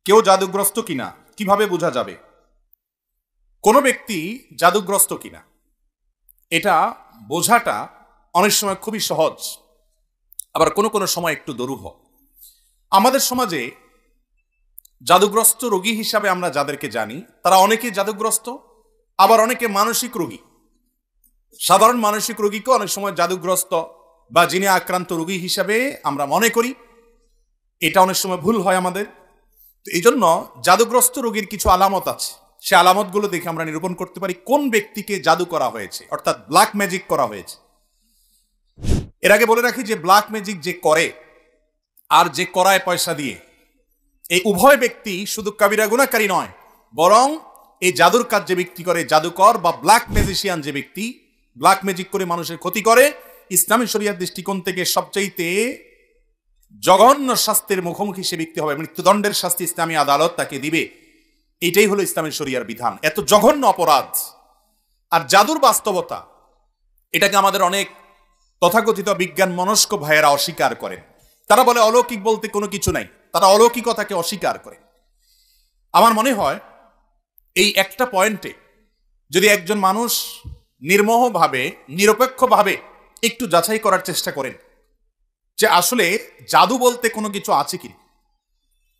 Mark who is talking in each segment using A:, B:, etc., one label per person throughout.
A: কেউ জাদুগ্রস্ত কিনা কিভাবে বোঝা যাবে? কোনো ব্যক্তি জাদুগ্রস্ত কিনা এটা বোঝাটা অনেক সময় খুবই সহজ, আবার কোনো কোনো সময় একটু দুরূহ। আমাদের সমাজে জাদুগ্রস্ত রোগী হিসাবে আমরা যাদেরকে জানি তারা অনেকে জাদুগ্রস্ত, আবার অনেকে মানসিক রোগী। সাধারণ মানসিক রোগীকে অনেক সময় জাদুগ্রস্ত বা জিনে আক্রান্ত রোগী হিসাবে আমরা মনে করি। এটা অনেক সময় ভুল হয় আমাদের। এই জন্য জাদুগ্রস্ত রোগীর কিছু আলামত আছে, সে আলামতগুলো দেখে আমরা নিরূপণ করতে পারি কোন ব্যক্তিকে জাদু করা হয়েছে, অর্থাৎ ব্ল্যাক ম্যাজিক করা হয়েছে। এর আগে বলে রাখি যে ব্ল্যাক ম্যাজিক যে করে আর যে করায় পয়সা দিয়ে, এই উভয় ব্যক্তি শুধু কাবিরা গুনাহকারী নয়, বরং এই জাদুর কাজ যে ব্যক্তি করে, জাদুকর বা ব্ল্যাক ম্যাজিশিয়ান যে ব্যক্তি ব্ল্যাক ম্যাজিক করে মানুষের ক্ষতি করে, ইসলামী শরিয়ার দৃষ্টিকোণ থেকে সবচাইতে জঘন্য শাস্তির মুখোমুখি সে ব্যক্তি হবে। মৃত্যুদণ্ডের শাস্তি ইসলামী আদালত তাকে দিবে। এটাই হলো ইসলামী শরিয়ার বিধান। এত জঘন্য অপরাধ। আর জাদুর বাস্তবতা এটাকে আমাদের অনেক তথাকথিত বিজ্ঞান মনস্ক ভাইয়েরা অস্বীকার করেন। তারা বলে অলৌকিক বলতে কোনো কিছু নাই, তারা অলৌকিকতাকে অস্বীকার করে। আমার মনে হয় এই একটা পয়েন্টে যদি একজন মানুষ নির্মোহভাবে নিরপেক্ষভাবে একটু যাচাই করার চেষ্টা করেন যে আসলে জাদু বলতে কোনো কিছু আছে কিনা,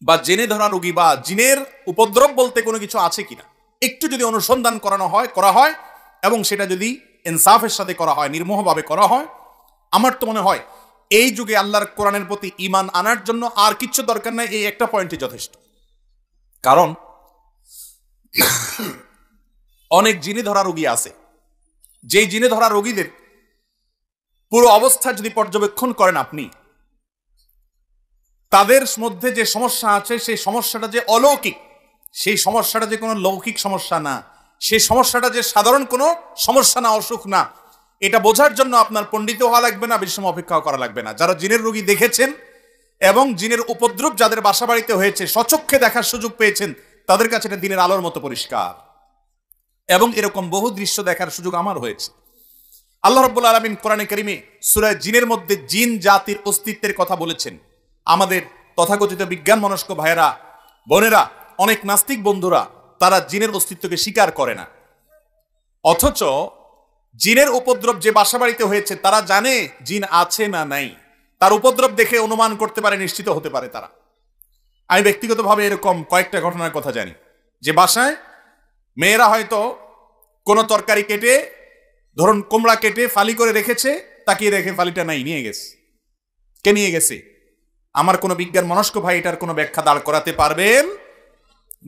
A: বা জেনে ধরা রোগী বা জিনের উপদ্রব বলতে কোনো কিছু আছে কিনা, একটু যদি অনুসন্ধান করা হয় এবং সেটা যদি ইনসাফের সাথে করা হয়, নির্মোহভাবে করা হয়, আমার তো মনে হয় এই যুগে আল্লাহর কোরআনের প্রতি ঈমান আনার জন্য আর কিচ্ছু দরকার নাই, এই একটা পয়েন্টই যথেষ্ট। কারণ অনেক জিনে ধরা রোগী আছে, যেই জিনে ধরা রোগীদের পুরো অবস্থা যদি পর্যবেক্ষণ করেন আপনি, তাদের মধ্যে যে সমস্যা আছে সেই সমস্যাটা যে অলৌকিক, সেই সমস্যাটা যে কোনো লৌকিক সমস্যা না, সেই সমস্যাটা যে সাধারণ কোনো সমস্যা না, অসুখ না, এটা বোঝার জন্য আপনার পণ্ডিত হওয়া লাগবে না, বেশি সময় অপেক্ষাও করা লাগবে না। যারা জিনের রোগী দেখেছেন এবং জিনের উপদ্রব যাদের বাসা বাড়িতে হয়েছে, স্বচক্ষে দেখার সুযোগ পেয়েছেন, তাদের কাছে এটা দিনের আলোর মতো পরিষ্কার। এবং এরকম বহু দৃশ্য দেখার সুযোগ আমার হয়েছে। আল্লাহ রাব্বুল আলামিন কোরআনে কারিমে সূরা জিনের মধ্যে জিন জাতির অস্তিত্বের কথা বলেছেন। আমাদের তথাকথিত বিজ্ঞান মনস্ক ভাইয়েরা, বোনেরা, অনেক নাস্তিক বন্ধুরা তারা জিনের অস্তিত্বকে স্বীকার করে না, অথচ জিনের উপদ্রব যে বাসা বাড়িতে হয়েছে তারা জানে জিন আছে না নাই, তার উপদ্রব দেখে অনুমান করতে পারে, নিশ্চিত হতে পারে তারা। আমি ব্যক্তিগতভাবে এরকম কয়েকটা ঘটনার কথা জানি যে বাসায় মেয়েরা হয়তো কোনো তরকারি কেটে, ধরুন কুমড়া কেটে ফালি করে রেখেছে, তাকিয়ে দেখে ফালিটা নাই, নিয়ে গেছে। কে নিয়ে গেছে? আমার কোনো বিজ্ঞান মনস্ক ভাই এটার কোনো ব্যাখ্যা দাঁড় করাতে পারবেন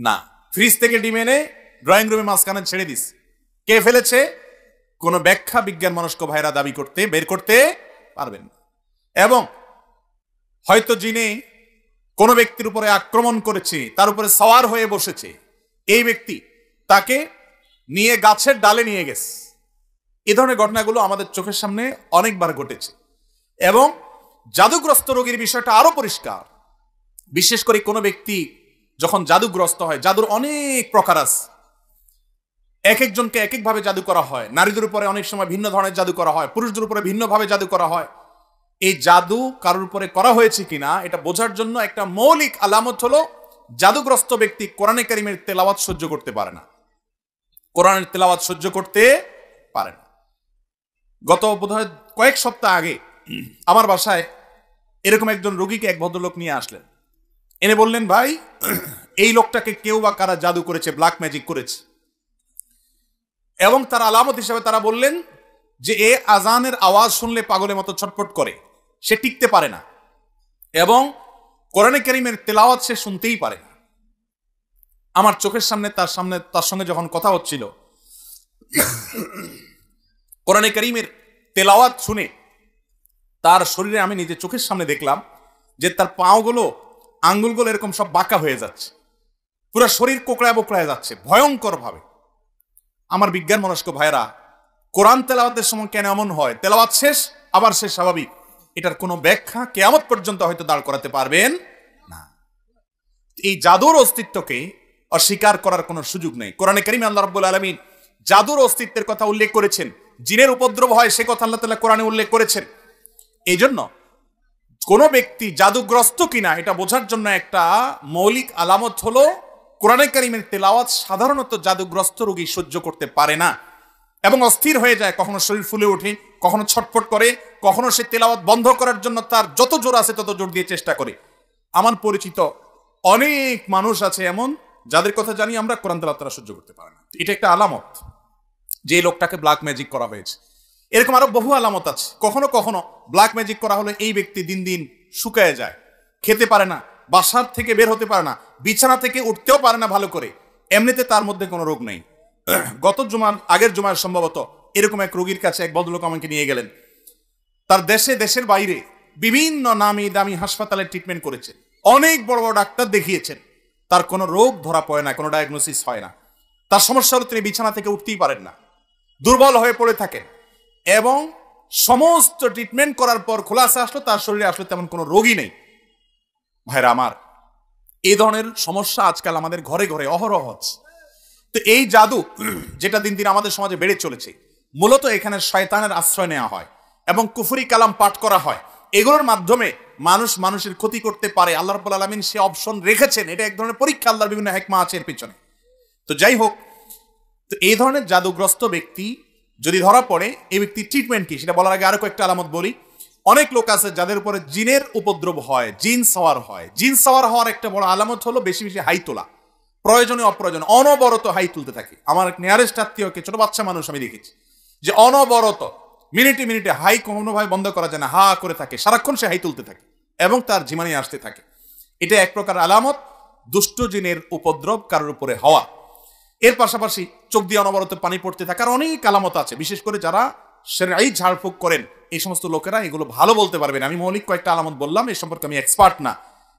A: না। ফ্রিজ থেকে ডিম এনে ড্রয়িং রুমে মাঝখানে ছেড়ে দিস, কে ফেলেছে? কোনো ব্যাখ্যা বিজ্ঞান মনস্ক ভাইরা বের করতে পারবেন না। এবং হয়তো জিনে কোনো ব্যক্তির উপরে আক্রমণ করেছে, তার উপরে সওয়ার হয়ে বসেছে, এই ব্যক্তি তাকে নিয়ে গাছের ডালে নিয়ে গেছে। এ ধরনের ঘটনাগুলো আমাদের চোখের সামনে অনেকবার ঘটেছে। এবং জাদুগ্রস্ত রোগীর বিষয়টা আরো পরিষ্কার। বিশেষ করে কোনো ব্যক্তি যখন জাদুগ্রস্ত হয়, জাদুর অনেক প্রকার আছে, এক একজনকে এক একভাবে জাদু করা হয়। নারীদের উপরে অনেক সময় ভিন্ন ধরনের জাদু করা হয়, পুরুষদের উপরে ভিন্নভাবে জাদু করা হয়। এই জাদু কারোর উপরে করা হয়েছে কিনা এটা বোঝার জন্য একটা মৌলিক আলামত হলো জাদুগ্রস্ত ব্যক্তি কোরআনে কারিমের তেলাওয়াত সহ্য করতে পারে না, কোরআনের তেলাওয়াত সহ্য করতে পারে না। গত বোধহয় কয়েক সপ্তাহ আগে আমার বাসায় এরকম একজন রোগীকে এক ভদ্রলোক নিয়ে আসলেন, এনে বললেন, ভাই এই লোকটাকে কেউ বা কারা জাদু করেছে, ব্ল্যাক ম্যাজিক করেছে। এবং তার আলামত হিসাবে তারা বললেন যে এ আজানের আওয়াজ শুনলে পাগলের মতো ছটফট করে, সে টিকতে পারে না, এবং কোরআনে কারিমের তেলাওয়াত সে শুনতেই পারে না। আমার চোখের সামনে তার সঙ্গে যখন কথা হচ্ছিল, কোরআনে কারিমের তেলাওয়াত শুনে তার শরীরে আমি নিজে চোখের সামনে দেখলাম যে তার পাগুলো, আঙ্গুলগুলো এরকম সব বাঁকা হয়ে যাচ্ছে, পুরো শরীর কোকড়ায় বোকড়ায় যাচ্ছে ভয়ঙ্কর ভাবে। আমার বিজ্ঞান মনস্ক ভাইরা, কোরআন তেলাওয়াতের সময় কেন এমন হয়? তেলাওয়াত শেষ আবার সে স্বাভাবিক, এটার কোনো ব্যাখ্যা কিয়ামত পর্যন্ত হয়তো দাঁড় করাতে পারবেন না। এই জাদুর অস্তিত্বকে অস্বীকার করার কোনো সুযোগ নেই। কোরআনে কারিমে আল্লাহ রাব্বুল আলামিন জাদুর অস্তিত্বের কথা উল্লেখ করেছেন, জিনের উপদ্রব হয় সে কথা আল্লাহ তাআলা কোরআনে উল্লেখ করেছেন। এই জন্য কোনো ব্যক্তি জাদুগ্রস্ত কিনা এটা বোঝার জন্য একটা মৌলিক আলামত হলো কোরআনে কারিমের তেলাওয়াত সাধারণত জাদুগ্রস্ত রোগী সহ্য করতে পারে না এবং অস্থির হয়ে যায়, কখনো শরীর ফুলে ওঠে, কখনো ছটফট করে, কখনো সে তেলাওয়াত বন্ধ করার জন্য তার যত জোর আছে তত জোর দিয়ে চেষ্টা করে। আমার পরিচিত অনেক মানুষ আছে এমন যাদের কথা জানি আমরা, কোরআন তেলাওয়াত তারা সহ্য করতে পারে না। এটা একটা আলামত যে লোকটাকে ব্ল্যাক ম্যাজিক করা হয়েছে। এরকম আরো বহু আলামত আছে। কখনো কখনো ব্ল্যাক ম্যাজিক করা হলে এই ব্যক্তি দিন দিন শুকায় যায়, খেতে পারে না, বাসার থেকে বের হতে পারে না, বিছানা থেকে উঠতেও পারে না ভালো করে। এমনিতে তার মধ্যে কোনো রোগ নেই। গত জুমার আগের জুমার সম্ভবত এরকম এক রোগীর কাছে এক ভদ্রলোক আমাকে নিয়ে গেলেন। তার দেশের বাইরে বিভিন্ন নামি দামি হাসপাতালে ট্রিটমেন্ট করেছে, অনেক বড় বড় ডাক্তার দেখিয়েছেন, তার কোনো রোগ ধরা পড়ে না, কোনো ডায়াগনোসিস হয় না। তার সমস্যা হলো তিনি বিছানা থেকে উঠতেই পারেন না, দুর্বল হয়ে পড়ে থাকেন এবং সমস্ত ট্রিটমেন্ট করার পর খোলাসা আসলো তার শরীরে আসলে তেমন কোনো রোগই নেই। ভাইরা আমার, এই ধরনের সমস্যা আজকাল আমাদের ঘরে ঘরে অহরহ হচ্ছে। তো এই জাদু যেটা দিন দিন আমাদের সমাজে বেড়ে চলেছে, মূলত এখানে শয়তানের আশ্রয় নেওয়া হয় এবং কুফরি কালাম পাঠ করা হয়। এগুলোর মাধ্যমে মানুষের ক্ষতি করতে পারে। আল্লাহ রাব্বুল আলামিন সে অপশন রেখেছেন, এটা এক ধরনের পরীক্ষা, আল্লাহর বিভিন্ন হিকমা আছে এর পিছনে। তো যাই হোক, তো এই ধরনের জাদুগ্রস্ত ব্যক্তি যদি ধরা পড়ে, এই ব্যক্তি ট্রিটমেন্ট কি সেটা বলার আগে আরো কয়েকটা আলামত বলি। অনেক লোক আছে যাদের উপরে জিনের উপদ্রব হয়, জিন সাওয়ার হয়। জিন সাওয়ার হওয়ার একটা বড় আলামত হলো বেশি বেশি হাই তোলা, প্রয়োজনে অপ্রয়োজনে অনবরত হাই তুলতে থাকে। আমার এক নিয়ারেস্ট আত্মীয়কে, ছোট বাচ্চা মানুষ, আমি দেখেছি যে অনবরত মিনিটে মিনিটে হাই কোনোভাবে বন্ধ করা যায় না, হা করে থাকে, সারাক্ষণ সে হাই তুলতে থাকে এবং তার ঝিমানি আসতে থাকে। এটা এক প্রকার আলামত দুষ্ট জিনের উপদ্রব কারোর উপরে হওয়া। এর পাশাপাশি চোখ দিয়ে অনবরত পানি পড়তে থাকার অনেক আলামত আছে। বিশেষ করে যারা শরঈ ঝাড়ফুঁক করেন এই সমস্ত লোকেরা এগুলো ভালো বলতে পারবেন। আমি মৌলিক কয়েকটা আলামত বললাম, এই সম্পর্কে আমি এক্সপার্ট না।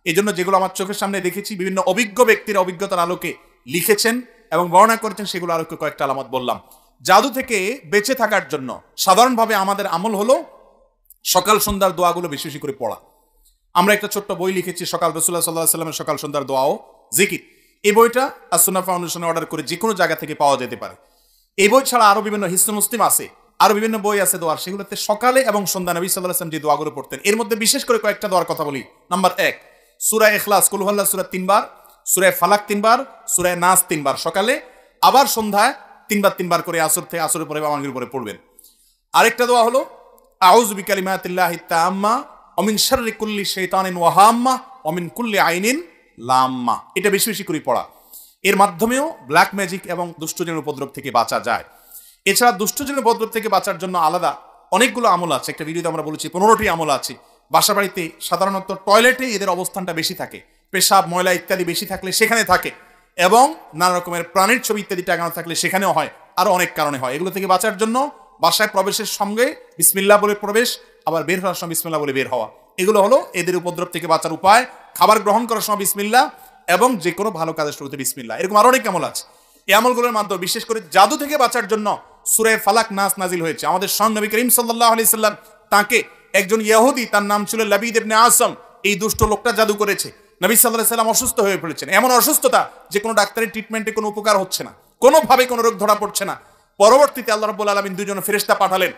A: এই জন্য যেগুলো আমার চোখের সামনে দেখেছি, বিভিন্ন অভিজ্ঞ ব্যক্তির অভিজ্ঞতার আলোকে লিখেছেন এবং বর্ণনা করেছেন, সেগুলো আলোকে কয়েকটা আলামত বললাম। জাদু থেকে বেঁচে থাকার জন্য সাধারণভাবে আমাদের আমল হলো সকাল সন্ধ্যার দোয়াগুলো বেশি বেশি করে পড়া। আমরা একটা ছোট্ট বই লিখেছি, সকাল রাসূলুল্লাহ সাল্লাল্লাহু আলাইহি ওয়াসাল্লামের সকাল সন্ধ্যার দোয়া ও জিকির। এই বইটা as-সুন্নাহ ফাউন্ডেশনে অর্ডার করে যে কোনো জায়গা থেকে পাওয়া যেতে পারে। এই বই ছাড়া আরো বিভিন্ন হিসনুল মুসলিম আছে, আরো বিভিন্ন বই আছে দোয়ার, সেগুলোতে সকালে এবং সন্ধ্যা নবী সাল্লাল্লাহু আলাইহি ওয়াসাল্লাম যে দোয়াগুলো পড়তেন, এর মধ্যে বিশেষ করে কয়েকটা দোয়ার কথা বলি। নাম্বার 1, সূরা ইখলাস, কুল হুয়াল্লাহু সূরা 3 বার, সূরা ফালাক 3 বার, সূরা নাস 3 বার সকালে, আবার সন্ধ্যায় 3 বার করে আসরের পরে বা মাগরিবের পরে পড়বেন। আরেকটা দোয়া হলো আউযু বিকালিমাতিল্লাহি তাম্মা ওয়া মিন শাররি কুল্লি শাইতানিন ওয়া হাম্মা ওয়া মিন কুল্লি আইনিন লাম্মা। এটা বেশি বেশি করে পড়া। এর মাধ্যমেও ব্ল্যাক ম্যাজিক এবং দুষ্টজনের উপদ্রব থেকে বাঁচা যায়। এছাড়া দুষ্টজনের উপদ্রব থেকে বাঁচার জন্য আলাদা অনেকগুলো আমল আছে। একটা ভিডিওতে আমরা বলেছি 15টি আমল আছে। বাসা বাড়িতে সাধারণত টয়লেটে এদের অবস্থানটা বেশি থাকে, পেশাব ময়লা ইত্যাদি বেশি থাকলে সেখানে থাকে, এবং নানা রকমের প্রাণীর ছবি ইত্যাদি টাঙানো থাকলে সেখানেও হয়, আরো অনেক কারণে হয়। এগুলো থেকে বাঁচার জন্য বাসায় প্রবেশের সঙ্গে বিসমিল্লাহ বলে প্রবেশ, আবার বের হওয়ার সময় বিসমিল্লাহ বলে বের হওয়া, এগুলো হলো এদের উপদ্রব থেকে বাঁচার উপায়। খাবার গ্রহণ করার সময় বিসমিল্লাহ এবং যে কোনো ভালো কাজের শুরুতে বিসমিল্লাহ। এরকম আরো অনেক আমল আছে। এই আমলগুলোর মাধ্যমে বিশেষ করে জাদু থেকে বাঁচার জন্য সূরা ফালাক নাস নাজিল হয়েছে। আমাদের সঙ্গে নবী করিম সাল্লাল্লাহু আলাইহি সাল্লাম, তাকে একজন ইহুদি, তার নাম ছিল লাবিদ ইবনে আসম, এই দুষ্ট লোকটা জাদু করেছে। নবী সাল্লাল্লাহু আলাইহি সাল্লাম অসুস্থ হয়ে পড়েছেন, এমন অসুস্থতা যে কোনো ডাক্তারের ট্রিটমেন্টে কোনো উপকার হচ্ছে না, কোনোভাবে কোনো রোগ ধরা পড়ছে না। পরবর্তীতে আল্লাহ রাব্বুল আলামিন দুজন ফেরেশতা পাঠালেন।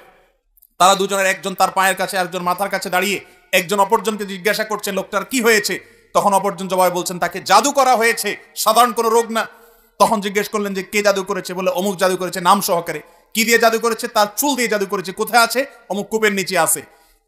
A: তারা দুজনের একজন তার পায়ের কাছে, একজন মাথার কাছে দাঁড়িয়ে একজন অপরজনকে জিজ্ঞাসা করছেন লোকটার কি হয়েছে। তখন অপরজন জবাবে বলছেন তাকে জাদু করা হয়েছে, সাধারণ কোনো রোগ না। তখন জিজ্ঞেস করলেন যে কে জাদু করেছে, বলে অমুক জাদু করেছে, নাম সহকারে। কি দিয়ে জাদু করেছে? তার চুল দিয়ে জাদু করেছে। কোথায় আছে? অমুক কূপের নিচে আছে।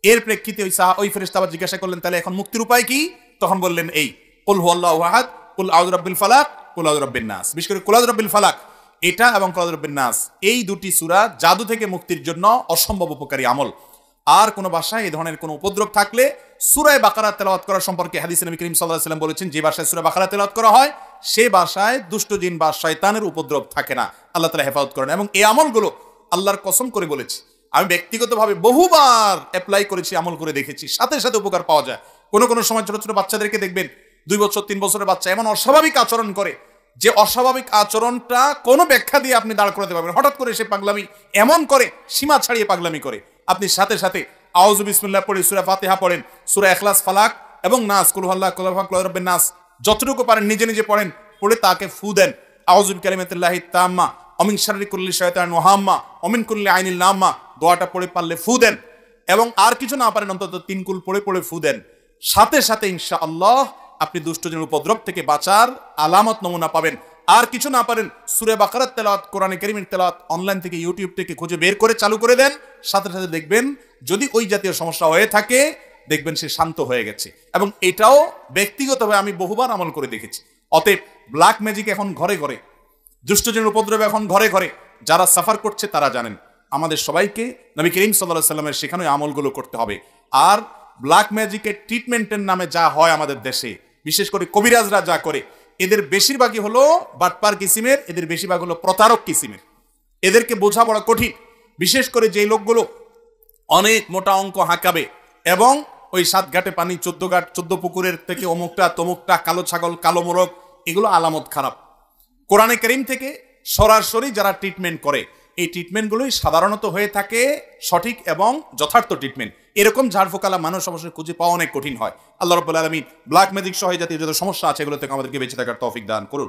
A: এর প্রেক্ষিতে ওই ফেরেশতা আবার জিজ্ঞাসা করলেন তাহলে এখন মুক্তির উপায় কি? তখন বললেন এই কুল হুয়াল্লাহু আহাদ, কুল আউযু বিরাব্বিল ফালাক, কুল আউযু বিরাব্বিন নাস। বিশেষ করে কুল আউযু বিরাব্বিল ফালাক এটা এবং কুল আউযু বিরাব্বিন নাস, এই দুটি সূরা জাদু থেকে মুক্তির জন্য অসম্ভব উপকারী আমল। আর কোন বাসায় এই ধরনের কোন উপদ্রব থাকলে সূরা বাকারা তেলাওয়াত করা সম্পর্কে হাদিসে নবী করিম সাল্লাল্লাহু আলাইহি ওয়াসাল্লাম বলেছেন, যে বাসায় সূরা বাকারা তেলাওয়াত করা হয় সে বাসায় দুষ্ট জিন বা শয়তানের উপদ্রব থাকে না। আল্লাহ তাআলা হেফাজত করেন। এবং এই আমলগুলো আল্লাহর কসম করে বলেছি, আমি ব্যক্তিগতভাবে বহুবার অ্যাপ্লাই করেছি, আমল করে দেখেছি, সাথে সাথে উপকার পাওয়া যায়। কোনো কোনো সময় ছোট ছোট বাচ্চাদেরকে দেখবেন 2 বছর 3 বছরের বাচ্চা এমন অস্বাভাবিক আচরণ করে যে অস্বাভাবিক আচরণটা কোনো ব্যাখ্যা দিয়ে আপনি দাঁড় করাতে পারবেন। হঠাৎ করে সে পাগলামি এমন করে, সীমা ছাড়িয়ে পাগলামি করে, আপনি সাথে সাথে আউযু বিসমিল্লাহ পড়ে সূরা ফাতিহা পড়েন, সূরা ইখলাস, ফালাক এবং নাস, কুল হুয়াল্লাহু কুল আউযু বিরাব্বিন নাস, যতটুকু পারেন নিজে নিজে পড়েন, পড়ে তাকে ফু দেন। আউযু বিকালিমাতিল্লাহি তাম্মা ওয়া মিন শাররি কুল্লি শাইতানিন ওয়া হাম্মা ওয়া মিন কুল্লি আইনিন লাম্মা, দোয়াটা পড়ে পারলে ফু দেন। এবং আর কিছু না পারেন অন্তত 3 কুল পড়ে পড়ে ফু দেন, সাথে সাথে ইনশাআল্লাহ আপনি দুষ্টজনের উপদ্রব থেকে বাঁচার আলামত নমুনা পাবেন। আর কিছু না পারেন সূরা বাকারার তেলাওয়াত, কোরআনে কারীমের তেলাওয়াত অনলাইন থেকে ইউটিউব থেকে খুঁজে বের করে চালু করে দেন, সাথে সাথে দেখবেন যদি ওই জাতীয় সমস্যা হয়ে থাকে দেখবেন সে শান্ত হয়ে গেছে। এবং এটাও ব্যক্তিগতভাবে আমি বহুবার আমল করে দেখেছি। অতএব ব্ল্যাক ম্যাজিক এখন ঘরে ঘরে, দুষ্টজনের উপদ্রব এখন ঘরে ঘরে, যারা সাফার করছে তারা জানেন। আমাদের সবাইকে নবী করিম সাল্লাল্লাহু আলাইহি ওয়াসাল্লামের শেখানো আমলগুলো করতে হবে। আর ব্ল্যাক ম্যাজিকের ট্রিটমেন্টের নামে যা হয় আমাদের দেশে, বিশেষ করে কবিরাজরা যা করে, এদের বেশিরভাগই হলো বাটপার কিসিমের, এদের বেশিরভাগ হলো প্রতারক কিসিমের। এদেরকে বোঝা বড় কঠিন, বিশেষ করে যেই লোকগুলো অনেক মোটা অঙ্ক হাঁকাবে এবং ওই 7 ঘাটে পানি 14 ঘাট 14 পুকুরের থেকে অমুকটা তমুকটা, কালো ছাগল কালো মোরগ, এগুলো আলামত খারাপ। কোরআনে কারীম থেকে সরাসরি যারা ট্রিটমেন্ট করে, এই ট্রিটমেন্টগুলোই সাধারণত হয়ে থাকে সঠিক এবং যথার্থ ট্রিটমেন্ট। এরকম ঝাড়ফুকালা মানুষ অবশ্যই খুঁজে পাওয়া অনেক কঠিন হয়। আল্লাহ রাব্বুল আলামিন ব্ল্যাক ম্যাজিক সহ জাতীয় যত সমস্যা আছে এগুলো থেকে আমাদেরকে বেঁচে থাকার তৌফিক দান করুন।